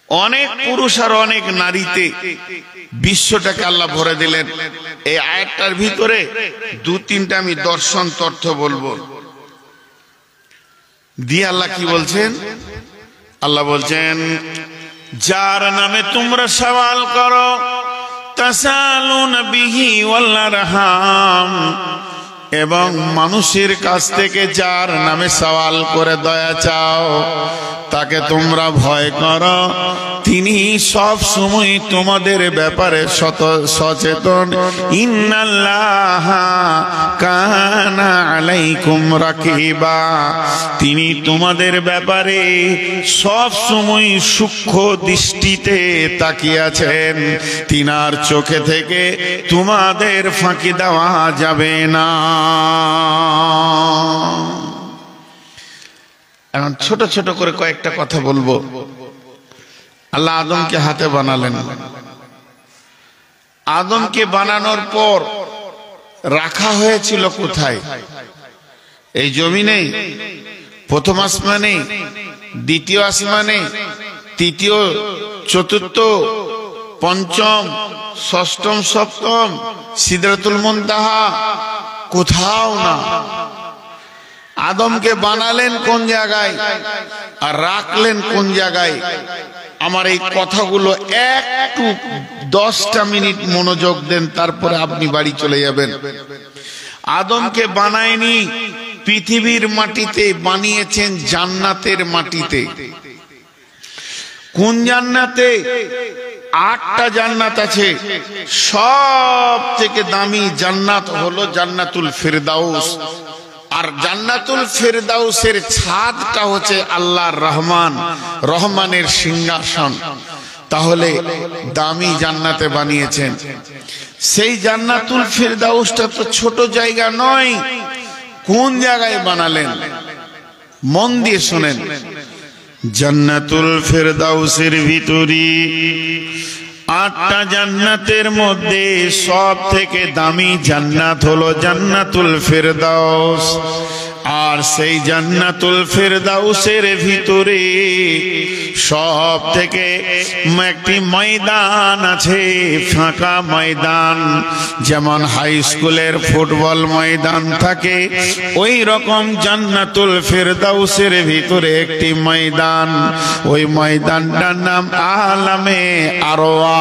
অনেক পুরুষ আর অনেক নারীতে বিশ্বটাকে আল্লাহ ভরে দিলেন। এই আয়াতটার ভিতরে দু তিনটা আমি দর্শন তথ্য বলবো দিয়ে আল্লাহ কি বলছেন? আল্লাহ বলছেন, যার নামে তোমরা সওয়াল করো, তাসালুনা বিহি ওয়াল আরহাম, এবং মানুষের কাছ থেকে যার নামে সওয়াল করে দয়া চাও, তাকে তোমরা ভয় করো, তিনি সব সময় তোমাদের ব্যাপারে সচেতন। ইন্নাল্লাহা কানা আলাইকুম রাকিবা, তিনি তোমাদের ব্যাপারে সব সময় সূক্ষ্ম দৃষ্টিতে তাকিয়ে আছেন। তিনার চোখে থেকে তোমাদের ফাঁকি দেওয়া যাবে না। এখন ছোট ছোট করে কয়েকটা কথা বলবো। আল্লাহ আদমকে হাতে বানালেন। আদমকে বানানোর পর রাখা হয়েছিল কোথায়? এই জমিনে, প্রথম আসমানে, দ্বিতীয় আসমানে, তৃতীয়, চতুর্থ, পঞ্চম, ষষ্ঠম, সপ্তম, সিদরাতুল মুনতাহা, কোথাও না। আদমকে বানালেন কোন জায়গায় আর রাখলেন কোন জায়গায়? আমার এই কথাগুলো একটু 10টা মিনিট মনোযোগ দেন, তারপরে আপনি বাড়ি চলে যাবেন। আদমকে বানায়নি পৃথিবীর মাটিতে, বানিয়েছেন জান্নাতের মাটিতে। কোন জান্নাতে? 8টা জান্নাত আছে। সব থেকে দামি জান্নাত হলো জান্নাতুল ফিরদাউস। আর জান্নাতুল ফিরদাউসের ছাদটা হচ্ছে আল্লাহর রহমানের সিংহাসন। তাহলে দামি জান্নাতে বানিয়েছেন। সেই জান্নাতুল ফিরদাউসটা তো ছোট জায়গা নয়। কোন জায়গায় বানালেন? মন দিয়ে শুনেন। জান্নাতুল ফিরদাউসের ভিতরে 8টা জান্নাতের মধ্যে সব থেকে দামি জান্নাত হলো জান্নাতুল ফিরদাউস। আর সেই জান্নাতুল ফিরদাউসের ভিতরে সব থেকে একটি ময়দান আছে, ফাঁকা ময়দান। যেমন হাই স্কুলের ফুটবল ময়দান থাকে, ওই রকম জান্নাতুল ফিরদাউসের ভিতরে একটি ময়দান। ওই ময়দানটার নাম আলামে আরওয়া,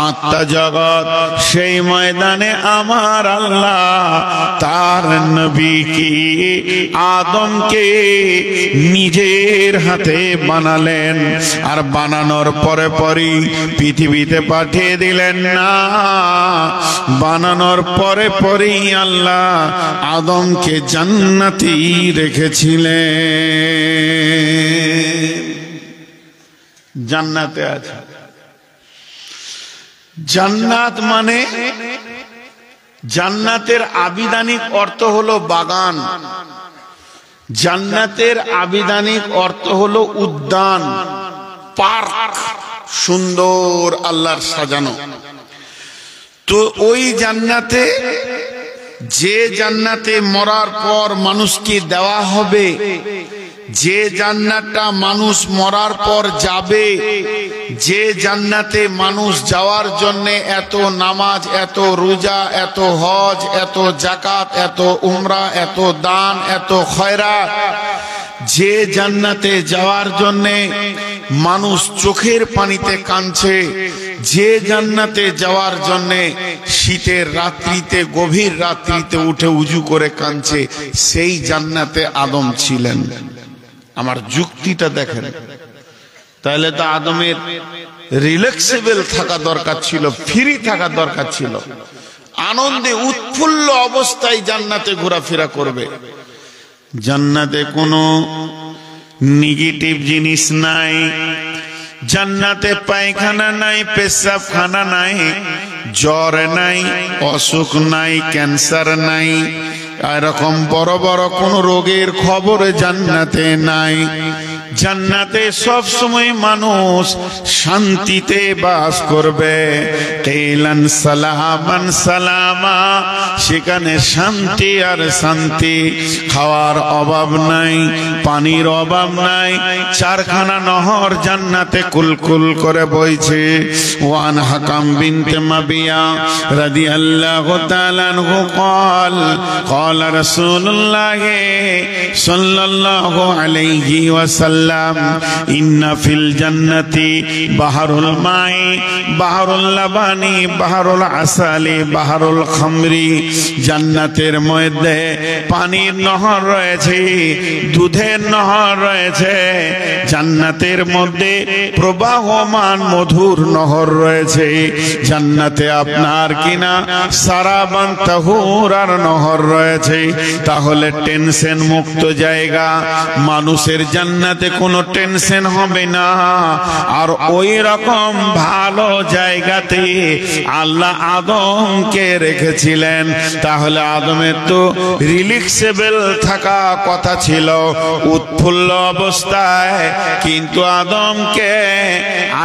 আত্মা জগৎ। সেই ময়দানে আমার আল্লাহ তার নবীকে আদমকে নিজের হাতে বানালেন। আর বানানোর পরে পরই পৃথিবীতে পাঠিয়ে দিলেন না, বানানোর পরে পরেই আল্লাহ আদমকে জান্নাতি রেখেছিলেন। জান্নাতে আছে। জান্নাত মানে, জান্নাতের আবিধানিক অর্থ হলো বাগান। জান্নাতের আবিধানিক অর্থ হলো উদ্যান, পার্ক, সুন্দর আল্লাহর সাজানো। তো ওই জান্নাতে, যে জান্নাতে মরার পর মানুষকে দেওয়া হবে, যে জান্নাতটা মানুষ মরার পর যাবে, যে জান্নাতে মানুষ যাওয়ার জন্য এত নামাজ, এত রোজা, এত হজ, এত যাকাত, এত উমরা, এত দান, এত খয়রাত, যে জান্নাতে যাওয়ার জন্য মানুষ চোখের পানিতে কাঁদছে, যে জান্নাতে যাওয়ার জন্য শীতের রাত্রিতে, গভীর রাত্রিতে উঠে উজু করে কাঁদছে, সেই জান্নাতে আদম ছিলেন। আমার যুক্তিটা দেখেন। তাহলে তো আদমের রিল্যাক্সেবল থাকা দরকার ছিল, ফ্রি থাকা দরকার ছিল, আনন্দে উৎফুল্ল অবস্থায় জান্নাতে ঘোরাফেরা করবে। জান্নাতে কোনো নেগেটিভ জিনিস নাই, জান্নাতে পায়খানা নাই, পেশাবখানা নাই, জ্বর নাই, অসুখ নাই, ক্যান্সার নাই, এরকম বড় বড় কোন রোগের খবর জান্নাতে নাই। জান্নাতে সব সময় মানুষ শান্তিতে বাস করবে। কিলান সালামান সালামা, সেখানে শান্তি আর শান্তি, খাওয়ার অভাব নাই, পানির অভাব নাই, চারখানা নহর জান্নাতে কুলকুল করে বইছে। ওয়ান হাকাম বিনতে মাবিয়া রাদিয়াল্লাহু তাআলা আনহু قال قال رسول الله صلى الله عليه وسلم إن في الجنة بحر الماء بحر اللبن بحر العسل بحر الخمر। জান্নাতের মধ্যে পানির নহর রয়েছে, দুধের নহর রয়েছে, জান্নাতের মধ্যে প্রবাহমান মধুর নহর রয়েছে। জান্নাতে আপনার কিনা সারাবান তাহুরার নহর রয়েছে। তাহলে টেনশন মুক্ত জায়গা, মানুষের জান্নাতে কোনো টেনশন হবে না। আর ওই রকম ভালো জায়গাতে আল্লাহ আদমকে রেখেছিলেন। তাহলে আদমের তো রিল্যাক্সেবল থাকা কথা ছিল, উৎফুল্ল অবস্থায়, কিন্তু আদমকে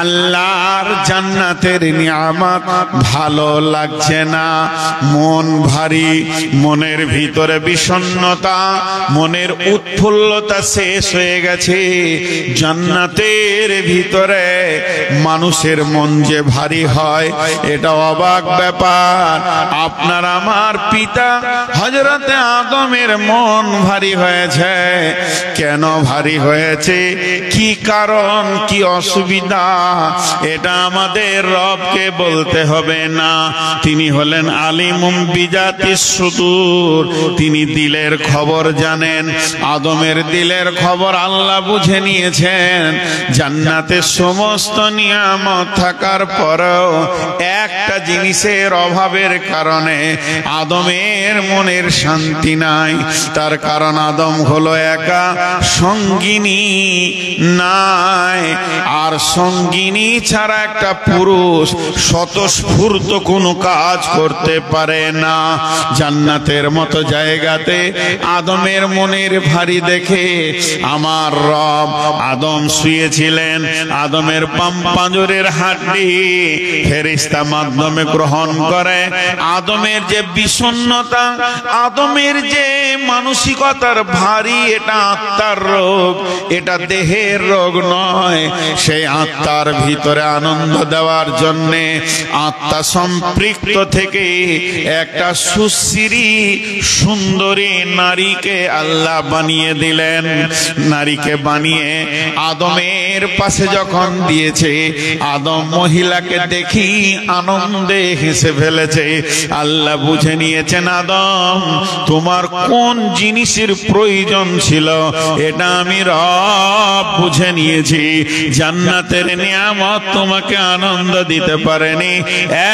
আল্লাহর জান্নাতের নিয়ামত ভালো লাগছে না। মন ভারী, মনের ভিতরে বিষণ্ণতা, মনের উৎফুল্লতা শেষ হয়ে গেছে। জান্নাতের ভিতরে মানুষের মন যে ভারী হয়, এটা অবাক ব্যাপার। আপনার আমার পিতা হযরতে আদমের মন ভারী হয়েছে। কেন ভারী হয়েছে, কি কারণ, কি অসুবিধা, এটা আমাদের রবকে বলতে হবে না। তিনি হলেন আলিমুম বিজাতিস সুদূর, তিনি দিলের খবর জানেন। আদমের দিলের খবর আল্লাহ বুঝে নিয়েছেন। জান্নাতে সমস্ত নিয়ামত থাকার পরেও একটা জিনিসের অভাবের কারণে আদমের মনের শান্তি নাই। তার কারণ আদম হলো একা, সঙ্গিনী নাই। আর সঙ্গিনী ছাড়া একটা পুরুষ স্বতঃস্ফূর্ত কোনো কাজ করতে পারে না। জান্নাতের মতো জায়গাতে আদমের মনের ভারী দেখে আমার রব, আদম শুয়েছিলেন, আদমের পাঞ্জরের হাড্ডি ফেরেশতা মাধ্যমে গ্রহণ করে। আদমের যে বিষণ্ণতা, আদমের যে মানসিকতার ভারী, এটা আত্মার রোগ, এটা দেহের রোগ নয়। সেই আত্মার ভিতরে আনন্দ দেওয়ার জন্যে আত্মা সম্পৃক্ত থেকে একটা সুশ্রী সুন্দরী নারীকে আল্লাহ বানিয়ে দিলেন। নারীকে বানিয়ে আদমের পাশে যখন দিয়েছে, আদম মহিলাকে দেখি আনন্দে হেসে ফেলেছে। আল্লাহ বুঝে নিয়েছেন, আদম তোমার কোন জিনিসের প্রয়োজন ছিল, এটা আমি রব বুঝে নিয়েছি। জান্নাতের নিয়ামত তোমাকে আনন্দ দিতে পারেনি,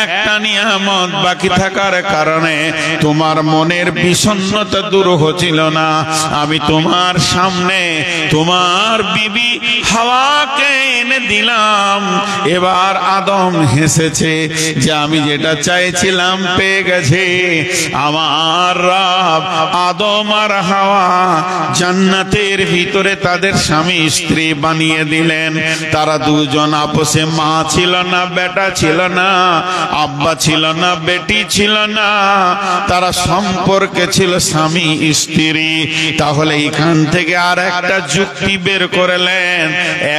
একটা নিয়ামত বাকি থাকার কারণে তোমার মনের বিষণ্ণতা দূর হচ্ছিল না। আমি তোমার সামনে তোমার বিবি হাওয়াকে এনে দিলাম। এবার আদম হেসেছে যে আমি যেটা চাইছিলাম পেয়ে গেছে। আমার রব আদম আর হাওয়া জান্নাতের ভিতরে তাদের স্বামী স্ত্রী বানিয়ে দিলেন। তারা দুজন আপসে মা ছিল না, বেটা ছিল না, আব্বা ছিল না, বেটি ছিল না, তারা সম্পর্কে ছিল স্বামী স্ত্রী। তাহলে এখান থেকে আর একটা যুক্তি বের করলেন।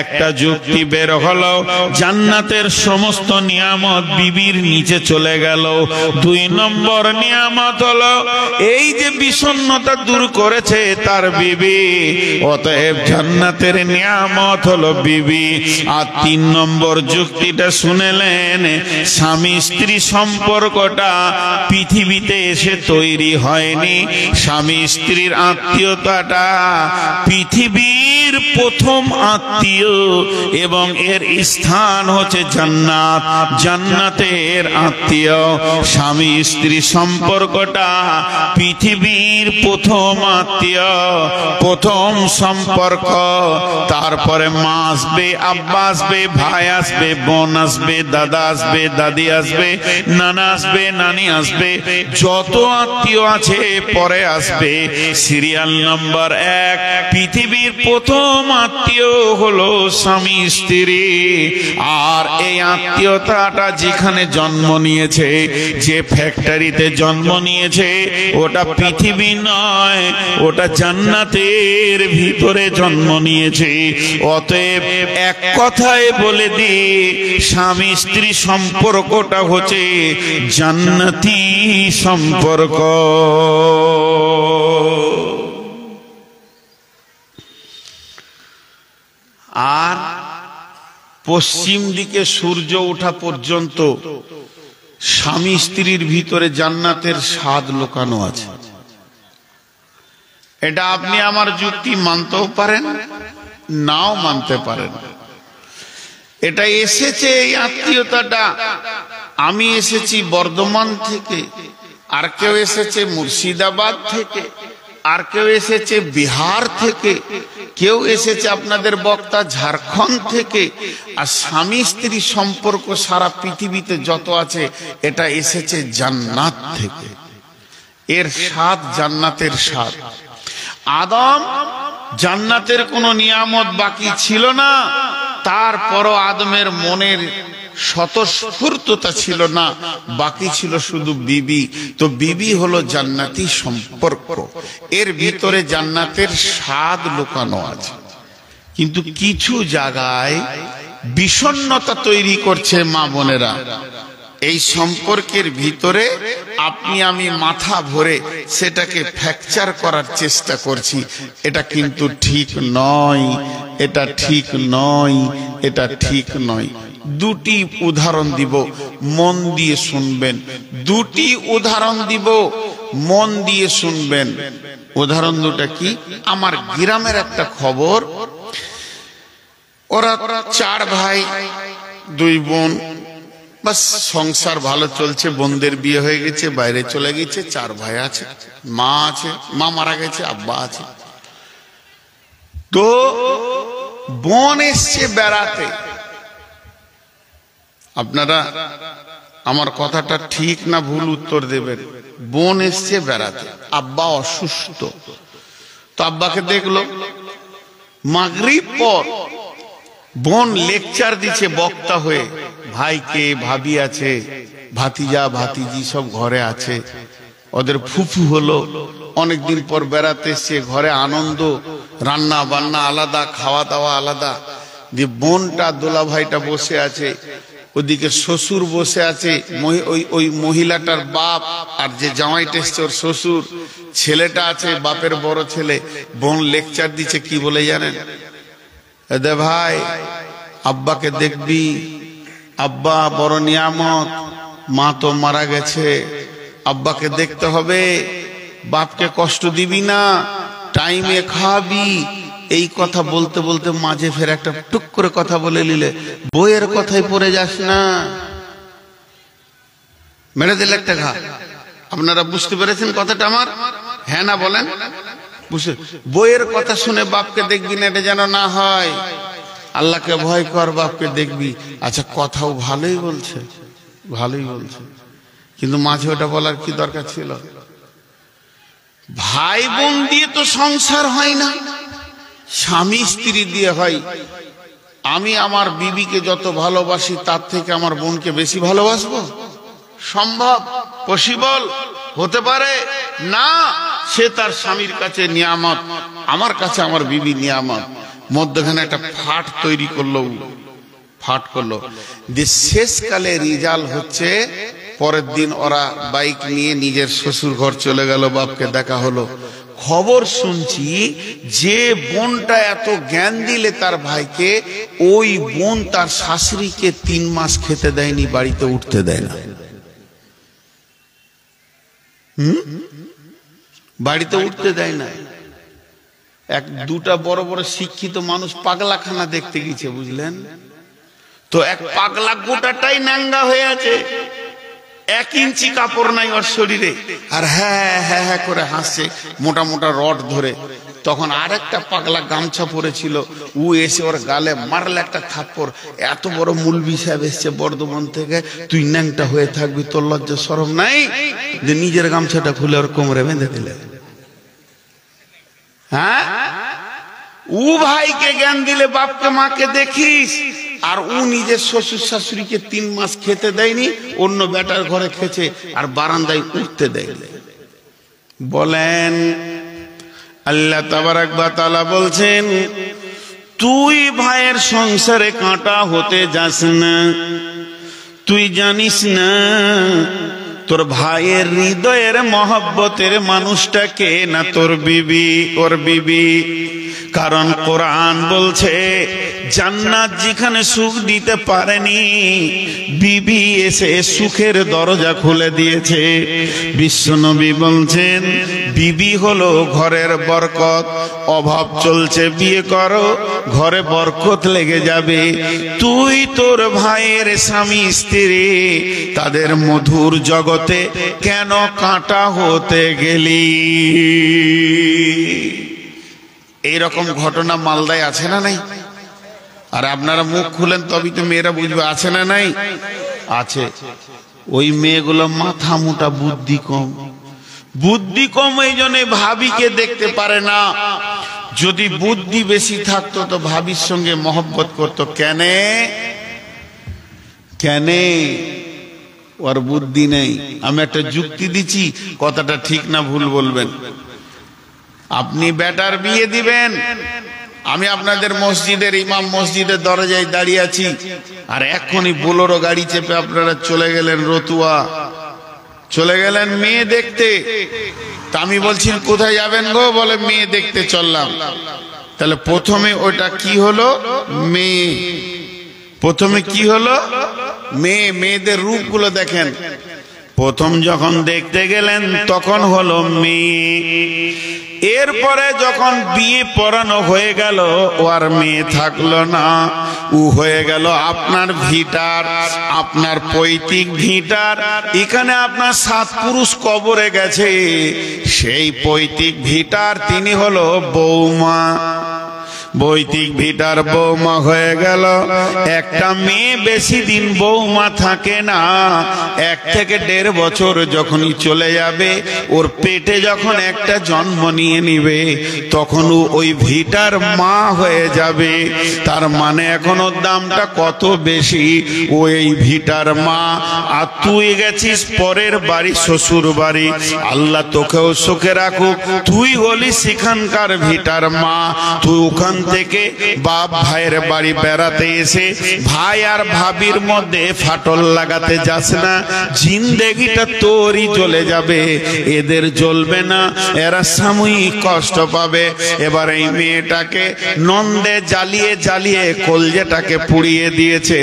একটা যুক্তি বের হলো, জান্নাতের সমস্ত নিয়ামত বিবির নিচে চলে গেল। 2 নম্বর নিয়ামত হলো এই যে বিষণ্ণতা দূর করেছে তার বিবি, অতএব জান্নাতের নিয়ামত হলো বিবি। আর 3 নম্বর যুক্তিটা শুনেলেন, স্বামী স্ত্রী সম্পর্কটা পৃথিবীতে এসে তৈরি হয়নি। স্বামী স্ত্রীর আত্মীয়তাটা পৃথিবীর প্রথম আত্মীয় এবং এর স্থান হচ্ছে জান্নাত। জান্নাতের আত্মীয় স্বামী স্ত্রী সম্পর্কটা পৃথিবীর প্রথম আত্মীয়, প্রথম সম্পর্ক। তারপরে মা আসবে, আব্বা আসবে, ভাই আসবে, বোন আসবে, দাদা আসবে, দাদি আসবে, নানা আসবে, নানি আসবে, যত আত্মীয় আছে পরে আসবে। সিরিয়াল নাম্বার 1 পৃথিবীর প্রথম আত্মীয় হলো স্বামী স্ত্রী। আর এই আত্মীয়তাটা যেখানে জন্ম নিয়েছে, যে ফ্যাক্টরিতে জন্ম নিয়েছে, ওটা পৃথিবী নয়, ওটা জান্নাতের ভিতরে জন্ম নিয়েছে। অতএব এক কথায় বলে দি, স্বামী স্ত্রী সম্পর্কটা হচ্ছে জান্নাতি সম্পর্ক। আর পশ্চিম দিকে সূর্য ওঠা পর্যন্ত স্বামী স্ত্রীর ভিতরে জান্নাতের স্বাদ লুকানো আছে। এটা আপনি আমার যুক্তি মানতেও পারেন, নাও মানতে পারেন। এটা এসেছে, এই আত্মীয়তাটা। আমি এসেছি বর্ধমান থেকে, আর কেউ এসেছে মুর্শিদাবাদ থেকে, আর কেউ এসেছে বিহার থেকে, কেউ এসেছে আপনাদের বক্তা ঝাড়খণ্ড থেকে। আর স্বামী স্ত্রী সম্পর্ক সারা পৃথিবীতে যত আছে, এটা এসেছে জান্নাত থেকে। এর স্বাদ জান্নাতের স্বাদ। আদম জান্নাতের কোনো নিয়ামত বাকি ছিল না, তারপরও আদমের মনের স্বতঃস্ফূর্ততা ছিল না, বাকি ছিল শুধু বিবি। তো বিবি হলো জান্নাতি সম্পর্ক, এর ভিতরে জান্নাতের স্বাদ লুকানো আছে। কিন্তু কিছু জায়গায় বিষণ্ণতা তৈরি করছে মা বোনেরা। এই সম্পর্কের ভিতরে আপনি আমি মাথা ভরে সেটাকে ফ্র্যাকচার করার চেষ্টা করছি। এটা কিন্তু ঠিক নয়, এটা ঠিক নয়, এটা ঠিক নয়। দুটি উদাহরণ দিব, মন দিয়ে শুনবেন। দুটি উদাহরণ দিব, মন দিয়ে শুনবেন। উদাহরণ দুটা কি? আমার গ্রামের একটা খবর। ওরা 4 ভাই 2 বোন, বাস সংসার ভালো চলছে। বোনদের বিয়ে হয়ে গেছে, বাইরে চলে গেছে। 4 ভাই আছে, মা আছে, মা মারা গেছে, আব্বা আছে। তো বোন এসছে বেড়াতে। আপনারা আমার কথাটা ঠিক না ভুল উত্তর দেবেন। বোন এসছে বেড়াতে, আব্বা অসুস্থ। তো আব্বাকে দেখলো। মাগরিব পর বোন লেকচার দিচ্ছে বক্তা হয়ে। ভাইকে, ভাবি আছে, ভাতিজা ভাতিজি সব ঘরে আছে। ওদের ফুফু হলো, অনেকদিন পর বেড়াতে এসছে, ঘরে আনন্দ, রান্না বান্না আলাদা, খাওয়া দাওয়া আলাদা। দিয়ে বোনটা, দোলা ভাইটা বসে আছে, ওদিকে শ্বশুর বসে আছে। ওই মহিলাটার বাপ আর যে জামাইটা এসছে ওর শ্বশুর, ছেলেটা আছে, বাপের বড় ছেলে। বোন লেকচার দিচ্ছে, কি বলে জানেন? দে ভাই, আব্বাকে দেখবি, আব্বা বড় নিয়ামত, মা তো মারা গেছে, আব্বাকে দেখতে হবে, বাপকে কষ্ট দিবি না, টাইমে খাবি। এই কথা বলতে বলতে মাঝে ফের একটা টুক করে কথা বলে নিলে, বইয়ের কথাই পড়ে যাস না, মেরে দিলে একটা ঘা। আপনারা বুঝতে পেরেছেন কথাটা আমার? হ্যাঁ না বলেন? বুঝে বইয়ের কথা শুনে বাপকে দেখবি না, এটা যেন না হয়। আল্লাহকে ভয় কর, বাপকে দেখবি। আচ্ছা, কথাও ভালোই বলছে, ভালোই বলছে, কিন্তু মাঝে ওটা বলার কি দরকার ছিল? ভাই বোন দিয়ে তো সংসার হয় না, স্বামী স্ত্রী দিয়ে হয়। আমি আমার বিবিকে যত ভালোবাসি, তার থেকে আমার বোনকে বেশি ভালোবাসবো? সম্ভব? পসিবল হতে পারে না। সে তার স্বামীর কাছে নিয়ামত, আমার কাছে আমার বিবি নিয়ামত। মধ্যখানে একটা ফাট তৈরি করলো, ফাট করলো। শেষকালে রেজাল্ট হচ্ছে, পরের দিন ওরা বাইক নিয়ে নিজের শ্বশুর ঘর চলে গেল, বাপকে দেখা হলো। খবর শুনছি যে বোনটা এত জ্ঞান দিলে তার ভাইকে, ওই বোন তার শাশুড়িকে 3 মাস খেতে দেয়নি, বাড়িতে উঠতে দেয় না। বাড়িতে উঠতে দেয় না। 1-2টা বড় বড় শিক্ষিত মানুষ পাগলাখানা দেখতে গেছে, বুঝলেন তো? তো এক পাগলা গোটাটাই নাঙ্গা হয়ে আছে, 1 ইঞ্চি কাপড় নাই ওর শরীরে, আর হ্যাঁ হ্যাঁ হ্যাঁ করে হাসছে মোটা মোটা রড ধরে। তখন আরেকটা পাগলা গামছা পরেছিল, ও এসে ওর গালে মারলে একটা থাপ্পড়। এত বড় মুলবি সাহেব এসছে বর্ধমান থেকে, তুই ন্যাংটা হয়ে থাকবি, তোর লজ্জা শরম নাই যে নিজের গামছাটা খুলে ওর কোমরে বেঁধে দিলে? হ্যাঁ, ও ভাইকে জ্ঞান দিলে বাপকে মাকে দেখিস, আর ও নিজের শ্বশুর শাশুড়িকে 3 মাস খেতে দেয়নি, অন্য বেটার ঘরে খেছে, আর বারান্দায় উঠতে দেয়নি। বলেন আল্লাহ তাবারাক ওয়া তাআলা বলছেন, তুই ভাইয়ের সংসারে কাঁটা হতে যাস না। তুই জানিস না তোর ভাইয়ের হৃদয়ের মহব্বতের মানুষটা কে? না তোর বিবি, ওর বিবি। কারণ কোরআন বলছে জান্নাত যেখানে সুখ দিতে পারেনি, বিবি এসে সুখের দরজা খুলে দিয়েছে। বিশ্বনবী বলছেন বিবি হলো ঘরের বরকত। অভাব চলছে, বিয়ে করো, ঘরে বরকত লেগে যাবে। তুই তোর ভাইয়ের স্বামী স্ত্রী, তাদের মধুর জগতে কেন কাঁটা হতে গেলি? এইরকম ঘটনা মালদায় আছে না নাই? আর আপনারা মুখ খুলেন তবেই তো মেয়েরা বুঝবে, আছে না নাই? আছে। ওই মেয়েগুলো মাথা মোটা, বুদ্ধি কম। বুদ্ধি কম এই জন্য ভাবিকে দেখতে পারে না। যদি বুদ্ধি বেশি থাকতো তো ভাবির সঙ্গে মহব্বত করতো। কেন? কেন? ওর বুদ্ধি নেই। আমি একটা যুক্তি দিচ্ছি, কথাটা ঠিক না ভুল বলবেন। আপনি বেটার বিয়ে দিবেন, আমি আপনাদের মসজিদের ইমাম, মসজিদের দরজায় দাঁড়িয়ে আছি, আর এখনই বোলেরো গাড়ি চেপে আপনারা চলে গেলেন রতুয়া, চলে গেলেন মেয়ে দেখতে। তা আমি বলছি কোথায় যাবেন গো? বলে মেয়ে দেখতে চললাম। তাহলে প্রথমে ওটা কি হলো? মেয়ে। প্রথমে কি হলো? মেয়ে। মেয়েদের রূপগুলো দেখেন। প্রথম যখন দেখতে গেলেন তখন হলো মেয়ে। এরপরে যখন বিয়ে পড়ানো হয়ে গেল, ও আর মেয়ে থাকলো না, ও হয়ে গেল আপনার ভিটার, আপনার পৈতৃক ভিটার। এখানে আপনার 7 পুরুষ কবরে গেছে, সেই পৈতৃক ভিটার তিনি হলো বৌমা। পৈতৃক ভিটার বৌমা হয়ে গেল। একটা মেয়ে বেশি দিন বৌমা থাকে না, 1 থেকে 1.5 বছর যখনই চলে যাবে, ওর পেটে যখন একটা জন্ম নিয়ে নিবে, তখন ওই ভিটার মা হয়ে যাবে। তার মানে এখন ওর দামটা কত বেশি, ও এই ভিটার মা। আর তুই গেছিস পরের বাড়ি, শ্বশুর বাড়ি। আল্লাহ তোকেও সুখে রাখুক, তুই হলি সেখানকার ভিটার মা। তুই ওখান থেকে বাপ ভাইয়ের বাড়ি বেড়াতে এসে ভাই আর ভাবির মধ্যে ফাটল লাগাতে যাস না। জিন্দেগিটা তোরই চলে যাবে, এদের চলবে না, এরা সাময়িক কষ্ট পাবে। এবার এই মেয়েটাকে নন্দে জ্বালিয়ে জ্বালিয়ে কলজেটাকে পুড়িয়ে দিয়েছে।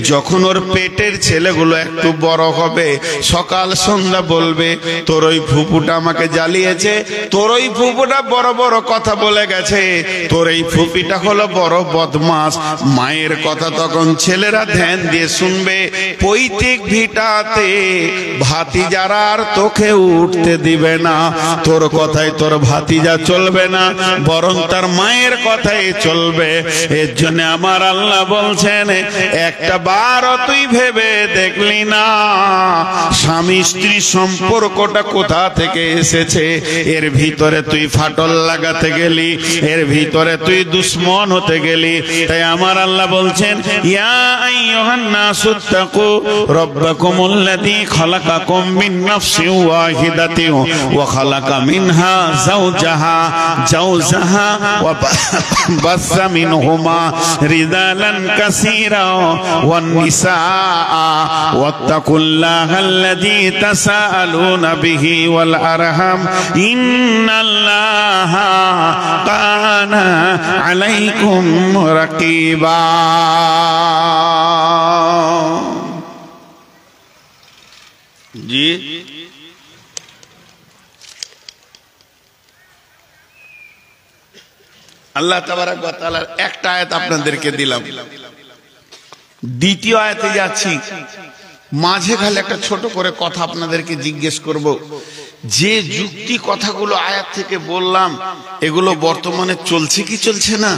যখন ওর পেটের ছেলেগুলো একটু বড় হবে, সকাল সন্ধ্যা বলবে তোর ওই ফুপুটা আমাকে জ্বালিয়েছে, তোর ওই ফুপুটা বড় বড় কথা বলে গেছে, তোর এই ফুপিটা হলো বড় বদমাস। মায়ের কথা তখন ছেলেরা ধ্যান দিয়ে শুনবে। পৈতৃক ভিটাতে ভাতিজারা আর তোকে উঠতে দিবে না। তোর কথায় তোর ভাতিজা চলবে না, বরং তার মায়ের কথাই চলবে। এর জন্য আমার আল্লাহ বলছেন, একটা বারও তুই ভেবে দেখলি না স্বামী স্ত্রী সম্পর্কটা কোথা থেকে এসেছে? এর ভিতরে তুই ফাটল লাগাতে গেলি, এর ভিতরে তুই দুশ্মন হতে গেলি। তাই আমার আল্লাহ বলছেন, ইয়া আইয়ুহান নাসুত্তাকু রাব্বাকুমুল্লাযী খালাকাকুম মিন নাফসিন ওয়াহিদাতিন ওয়া খালাকা মিনহা যাওজাহা ওয়া বাসসা মিনহুমা রিজালান কাসীরা ওয়ান নিসা ওয়াত্তাকুল্লাহাল্লাযী তাসাআলুনা বিহি ওয়াল আরহাম ইন্নাল্লাহা কানা আলাইকুম রাকিবা। জি, আল্লাহ তাবারাক ওয়া তাআলার একটা আয়াত আপনাদেরকে দিলাম। দ্বিতীয় আয়াতে যাচ্ছি, মাঝে খালি একটা ছোট করে কথা আপনাদেরকে জিজ্ঞেস করব, যে যুক্তি কথাগুলো আয়াত থেকে বললাম এগুলো বর্তমানে চলছে কি চলছে না?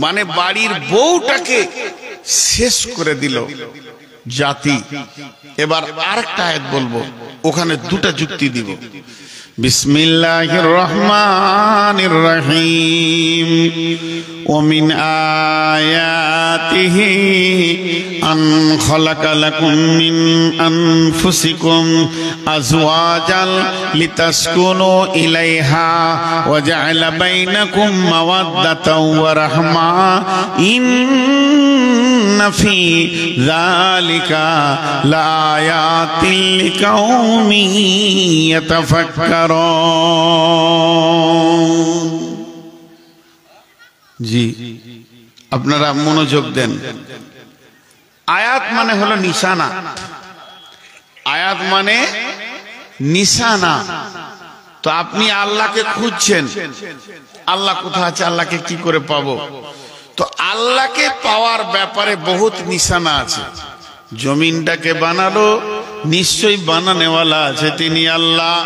মানে বাড়ির বউটাকে শেষ করে দিল জাতি। এবার আরেকটা আয়াত বলবো, ওখানে দুটা যুক্তি দিব। বিসমিল্লাহির রহমানির রহিম। ওমিন আয়াতিহি আন খালাকা লাকুম মিন আনফুসিকুম আজওয়াজাল লিতাসকুনু ইলাইহা ওয়া জাআলা বাইনাকুম মাওয়াদ্দাতাও ওয়া রাহমা ইন্না ফি যালিকা লাআয়াতিন লিকাউমিন ইয়াতাফাক্কারুন। জি, আপনারা মনোযোগ দেন। আয়াত মানে হলো নিশানা, আয়াত মানে নিশানা। তো আপনি আল্লাহকে খুঁজছেন, আল্লাহ কোথায় আছে, আল্লাহকে কি করে পাবো? তো আল্লাহকে পাওয়ার ব্যাপারে বহুত নিশানা আছে। জমিনটাকে বানালো, নিশ্চয়ই বানানেওয়ালা আছে, তিনি আল্লাহ।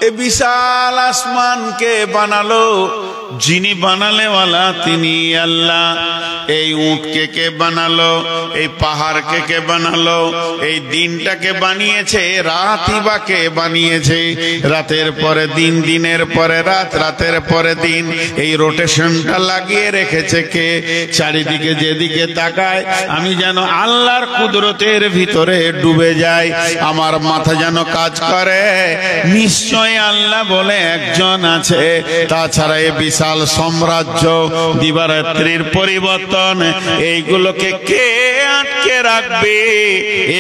এ বিশাল আসমানকে বানালো, যিনি বানালেওয়ালা তিনি আল্লাহ। এই উটকে কে বানালো, এই পাহাড়কে কে বানালো, এই দিনটাকে বানিয়েছে, রাতই বা কে বানিয়েছে, রাতের পরে দিন, দিনের পরে রাত, রাতের পরে দিন, এই রোটেশনটা লাগিয়ে রেখেছে কে? চারিদিকে যেদিকে তাকায় আমি যেন আল্লাহর কুদরতের ভিতরে ডুবে যাই, আমার মাথা যেন কাজ করে নিশ্চয় আল্লাহ বলে একজন আছে। তাছাড়া এই বিশাল সাম্রাজ্য, দিবারাত্রির পরিবর্তন, এইগুলোকে কে আটকে রাখবে,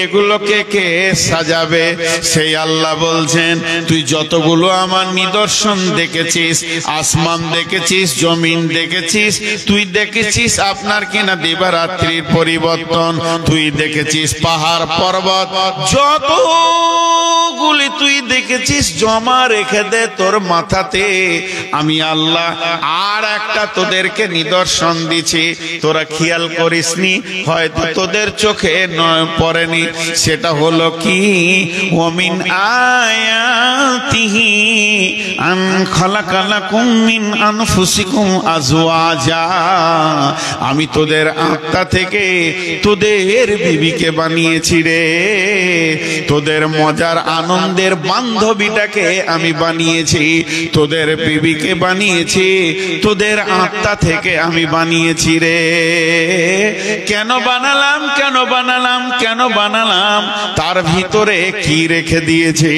এগুলোকে কে সাজাবে? সেই আল্লাহ বলছেন, তুই যতগুলো আমার নিদর্শন দেখেছিস, আসমান দেখেছিস, জমিন দেখেছিস, তুই দেখেছিস আপনার কিনা দিবারাত্রির পরিবর্তন, তুই দেখেছিস পাহাড় পর্বত, যতগুলি তুই দেখেছিস জমা রেখে দে তোর মাথাতে। আমি আল্লাহ আর একটা তোদেরকে নিদর্শন দিছি, তোরা খেয়াল করিসনি, হয়তো তোদের চোখে পড়েনি। সেটা হলো কি? ওমিন আয়াতিহি আন খালাকা লাকুম মিন আনফুসিকুম আজওয়াজা। আমি তোদের আত্মা থেকে তোদের বিবিকে বানিয়েছি রে, তোদের মজার আনন্দের বান্ধবীটাকে আমি বানিয়েছি, তোদের বিবিকে বানিয়েছি, তোদের আত্মা থেকে আমি বানিয়েছি রে। কেন বানালাম, কেন বানালাম, কেন বানালাম? তার ভিতরে কি রেখে দিয়েছে?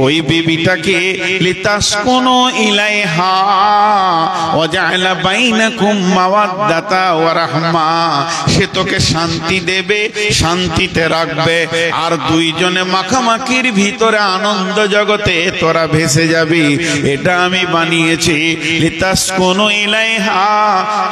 ওই বিবিটাকে লিতাসকুনু ইলাইহা ওয়া জাআলা বাইনাকুম মাওয়াদ্দাতা ওয়া রাহমা। সে তোকে শান্তি দেবে, শান্তিতে রাখবে, আর দুইজনে মাখামাখির ভিতরে আনন্দ জগতে তোরা ভেসে যাবি। এটা আমি বানিয়েছি। লিতাসকুনু ইলাইহা,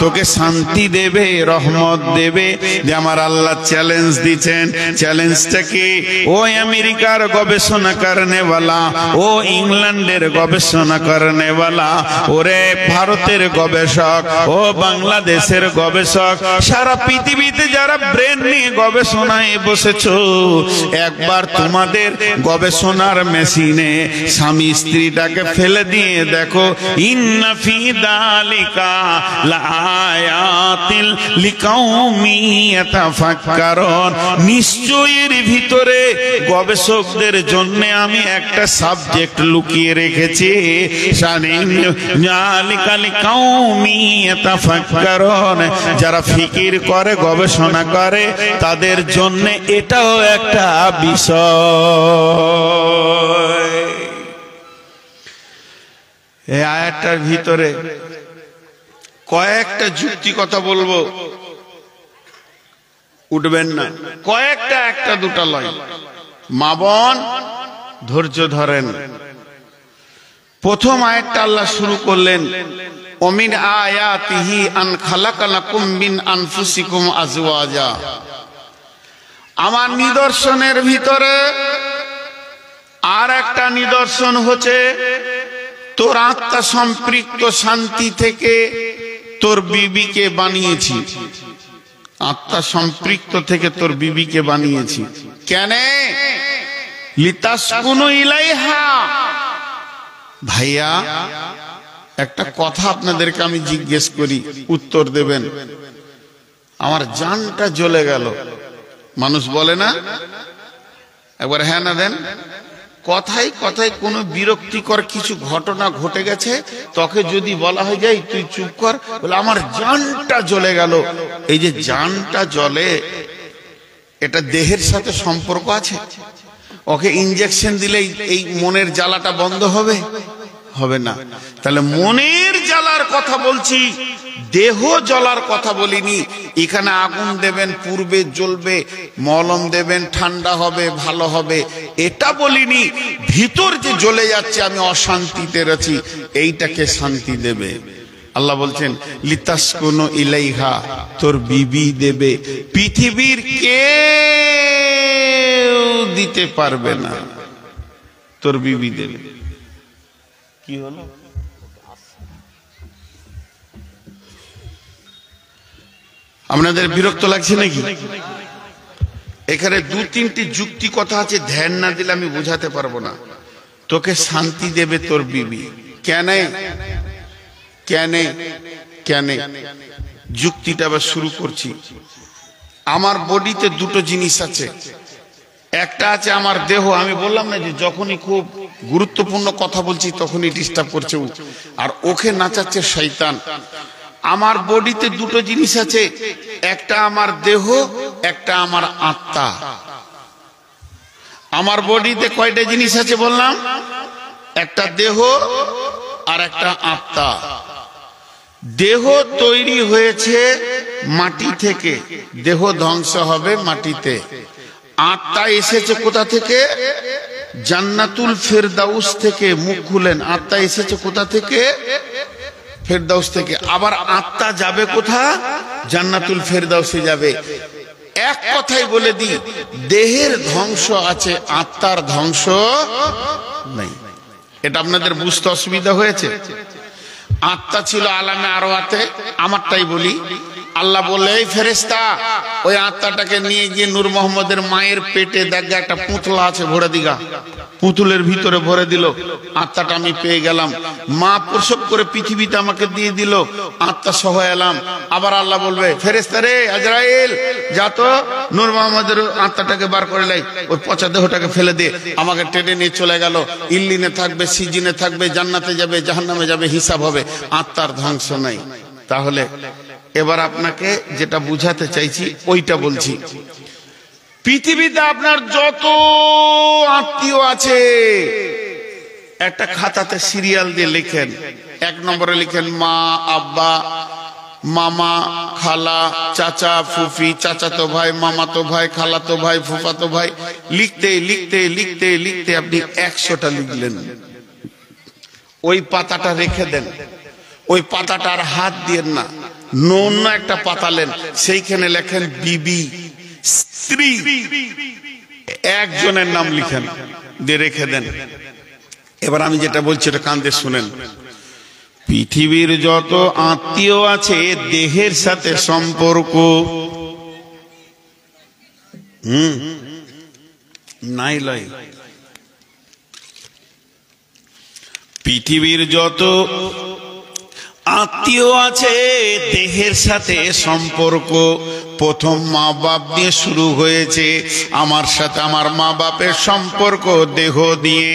তোকে শান্তি দেবে, রহমত দেবে। যে আমার আল্লাহ চ্যালেঞ্জ দিচ্ছেন, চ্যালেঞ্জটা কি? ও আমেরিকার গবেষণা করনেওয়ালা, ও ইংল্যান্ডের গবেষণা করনেওয়ালা, ওরে ভারতের গবেষক, ও বাংলাদেশের গবেষক, সারা পৃথিবীতে যারা ব্রেন নিয়ে গবেষণায় বসেছো, একবার তোমাদের গবেষণার মেশিনে স্বামী স্ত্রীটাকে ফেলে দিয়ে দেখো। ইন্না ফি যালিকা লাআয়াতিল লিকাউমিন ইয়াতাফাক্কারুন। নিশ্চয়ের ভিতরে গবেষকদের জন্য আমি একটা সাবজেক্ট লুকিয়ে রেখেছি। যালিকা লিকাউমিন ইয়াতাফাক্কারুন। যারা ফিকির করে, গবেষণা করে, তাদের জন্য এটাও একটা বিষয়। এই আয়াতটার ভিতরে কয়েকটা যুক্তি কথা বলবো, উঠবেন না। কয়েকটা, একটা দুটা লয়, মা বোন ধৈর্য ধরেন। প্রথম আয়াতটা আল্লাহ শুরু করলেন, ওমিন আয়াতিহি আন খালাকা লাকুম মিন আনফুসিকুম আজওয়াজা। আমার নিদর্শনের ভিতরে আর একটা নিদর্শন হচ্ছে তোর আত্মা সম্পৃক্ত শান্তি থেকে তোর বিবিকে বানিয়েছি। আত্মা সম্পৃক্ত থেকে তোর বিবিকে বানিয়েছি। কেন? লিতাসকুনু ইলাইহা। ভাইয়া একটা কথা আপনাদেরকে আমি জিজ্ঞেস করি, উত্তর দেবেন। আমার জানটা জ্বলে গেল, মানুষ বলে না, একবার হ্যাঁ না দেন। কথায় কথায় কোনো বিরক্তিকর কিছু ঘটনা ঘটে গেছে, তোকে যদি বলা হয়ে যায় তুই চুপ কর, বলে আমার জানটা জ্বলে গেল। এই যে জানটা জ্বলে, এটা দেহের সাথে সম্পর্ক আছে? ওকে ইনজেকশন দিলেই এই মনের জ্বালাটা বন্ধ হবে? হবে না। তাহলে মনের জ্বালার কথা বলছি, দেহ জ্বলার কথা বলিনি। এখানে আগুন দেবেন, পূর্বে জ্বলবে, মলম দেবেন, ঠান্ডা হবে, ভালো হবে, এটা বলিনি। ভিতর যে জ্বলে যাচ্ছে, আমি অশান্তিতে রয়েছি, এইটাকে শান্তি দেবে। আল্লাহ বলছেন লিতাসকুনু ইলাইহা, তোর বিবি দেবে। পৃথিবীর কেউ দিতে পারবে না, তোর বিবি দেবে। কি হলো? আপনাদের বিরক্ত লাগছে নাকি? এখানে দু তিনটি যুক্তি কথা আছে, ধ্যান না দিলে আমি বোঝাতে পারবো না। তোকে শান্তি দেবে তোর বিবি। কেন? কেন? কেন? যুক্তিটা আবার শুরু করছি। আমার বডিতে দুটো জিনিস আছে। একটা আছে আমার দেহ। আমি বললাম না যে যখনই খুব গুরুত্বপূর্ণ কথা বলছি তখনই ডিস্টার্ব করছে, আর ওকে নাচাচ্ছে শয়তান। আমার বডিতে দুটো জিনিস আছে, একটা আমার দেহ, একটা আমার আত্মা। আমার বডিতে কয়টা জিনিস আছে বললাম? একটা দেহ আর একটা আত্মা। দেহ তৈরি হয়েছে মাটি থেকে, দেহ ধ্বংস হবে মাটিতে। আত্মা এসেছে কোথা থেকে? জান্নাতুল ফেরদাউস থেকে। মুখ খুলেন, আত্মা এসেছে কোথা থেকে? ফেরদাউস থেকে। আবার আত্মা যাবে কোথা? জান্নাতুল ফেরদাউসে যাবে। এক কথাই বলে দি, দেহের ধ্বংস আছে, আত্মার ধ্বংস নাই। এটা আপনাদের বুঝতে অসুবিধা হয়েছে? আত্মা ছিল আলামে আরওয়াতে। আমারটাই বলি। আল্লাহ বলে, এই ফেরেশতা, ওই আত্মাটাকে নিয়ে গিয়ে নূর মোহাম্মদের মায়ের পেটে দেখবে একটা পুতলা আছে, ভরে দিগা। পুতুলের ভিতরে ভরে দিল, আত্মাটা আমি পেয়ে গেলাম। মা প্রসব করে পৃথিবীতে আমাকে দিয়ে দিল, আত্মা সহ এলাম। আবার আল্লাহ বলবে, ফেরেশতা রে, আজরাইল, যা তো নূর মোহাম্মদের আত্মাটাকে বার করে লাই, ওই পচা দেহটাকে ফেলে দে। আমাকে টেনে নিয়ে চলে গেল। ইল্লিনে থাকবে, সিজিনে থাকবে, জান্নাতে যাবে, জাহান্নামে যাবে, হিসাব হবে। আত্মার ধ্বংস নাই। তাহলে এবার আপনাকে যেটা বুঝাতে চাইছি ওইটা বলছি। পৃথিবীতে আপনার যত আত্মীয় আছে, একটা খাতাতে সিরিয়াল দিয়ে লিখেন। এক নম্বরে লিখেন মা, আব্বা, মামা, খালা, চাচা, ফুফি, চাচাতো ভাই, মামাতো ভাই, খালাতো ভাই, ফুফাতো ভাই। লিখতে লিখতে লিখতে লিখতে আপনি 100টা লিখলেন। ওই পাতাটা রেখে দেন। ওই পাতাটা আর হাত দিয়ে না, অন্য একটা পাতালেন, সেইখানে লেখেন বিবি, স্ত্রী, একজনের নাম লিখেন, দিয়ে রেখে দেন। এবার আমি যেটা বলছি এটা কান দিয়ে শুনেন। পৃথিবীর যত আত্মীয় আছে, দেহের সাথে সম্পর্ক নাই লয়। পৃথিবীর যত আত্মীয় আছে, দেহের সাথে সম্পর্ক প্রথম মা বাপ দিয়ে শুরু হয়েছে। আমার সাথে আমার মা বাপের সম্পর্ক দেহ দিয়ে।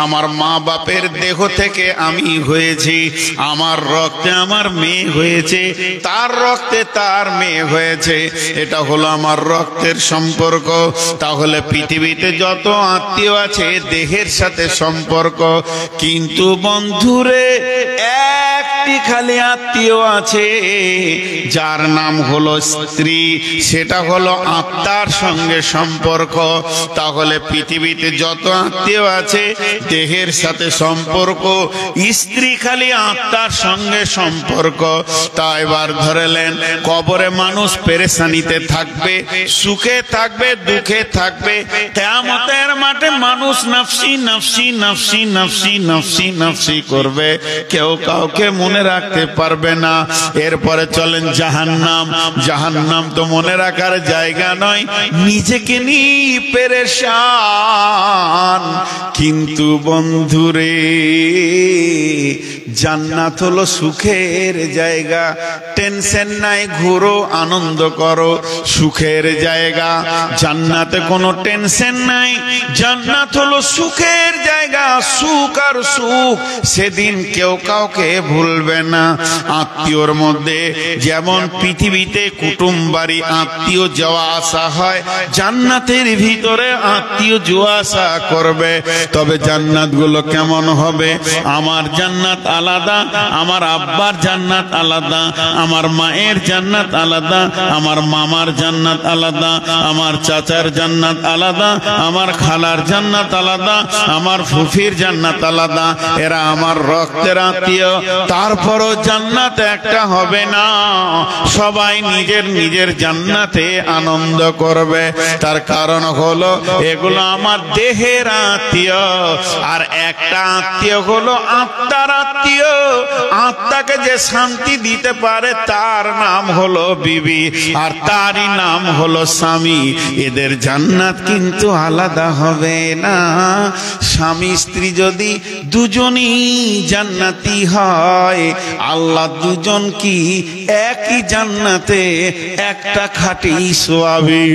আমার মা বাপের দেহ থেকে আমি হয়েছি। আমার রক্তে আমার মেয়ে হয়েছে, তার রক্তে তার মেয়ে হয়েছে। এটা হলো আমার রক্তের সম্পর্ক। তাহলে পৃথিবীতে যত আত্মীয় আছে, দেহের সাথে সম্পর্ক। কিন্তু বন্ধুরে, একটি খালি আত্মীয় আছে, যার নাম হলো স্ত্রী। সেটা হলো আত্মার সঙ্গে সম্পর্ক। তাহলে পৃথিবীতে যত আত্মীয় আছে, দেহের সাথে সম্পর্ক। স্ত্রী খালি আত্মার সঙ্গে সম্পর্ক। তা এবার ধরেলেন, কবরে মানুষ পেরেশানিতে থাকবে, সুখে থাকবে, দুঃখে থাকবে। কিয়ামতের মাঠে মানুষ নাফসি নাফসি নাফসি নাফসি নাফসি নাফসি করবে। কেউ কাউকে মনে মনে রাখতে পারবে না। এরপরে চলেন জাহান্নাম। জাহান্নাম তো মনে রাখার জায়গা নয়, নিজেকে নিয়ে পেরেশান। কিন্তু বন্ধুরে, জান্নাত হলো সুখের জায়গা। টেনশন নাই, ঘুরো, আনন্দ করো, সুখের জায়গা। জান্নাতে কোনো টেনশন নাই, জান্নাত হলো সুখের জায়গা। সুখ আর সুখ, সেদিন কেউ কাউকে ভুলবে না। আত্মীয়র মধ্যে যেমন পৃথিবীতে কুটুম বাড়ি আত্মীয় যাওয়া আসা হয়, জান্নাতের ভিতরে আত্মীয় যাওয়া আসা করবে। তবে জান্নাত গুলো কেমন হবে? আমার জান্নাত আলাদা, আমার আব্বার জান্নাত আলাদা, আমার মায়ের জান্নাত আলাদা, আমার মামার জান্নাত আলাদা, আমার চাচার জান্নাত আলাদা, আমার খালার জান্নাত আলাদা, আমার ফুফির জান্নাত আলাদা। এরা আমার রক্তের আত্মীয়। তারপরও জান্নাত একটা হবে না, সবাই নিজের নিজের জান্নাতে আনন্দ করবে। তার কারণ হলো এগুলো আমার দেহের আত্মীয়। আর একটা আত্মীয় হলো আত্মার আত্মীয়। আত্মাকে যে শান্তি দিতে পারে তার নাম হলো বিবি, আর তারই নাম হলো স্বামী। এদের জান্নাত কিন্তু আলাদা হবে না। স্বামী স্ত্রী যদি দুজনই জান্নাতি হয়, আল্লাহ দুজন কি একই জান্নাতে একটা খাঁটি সোয়াবি।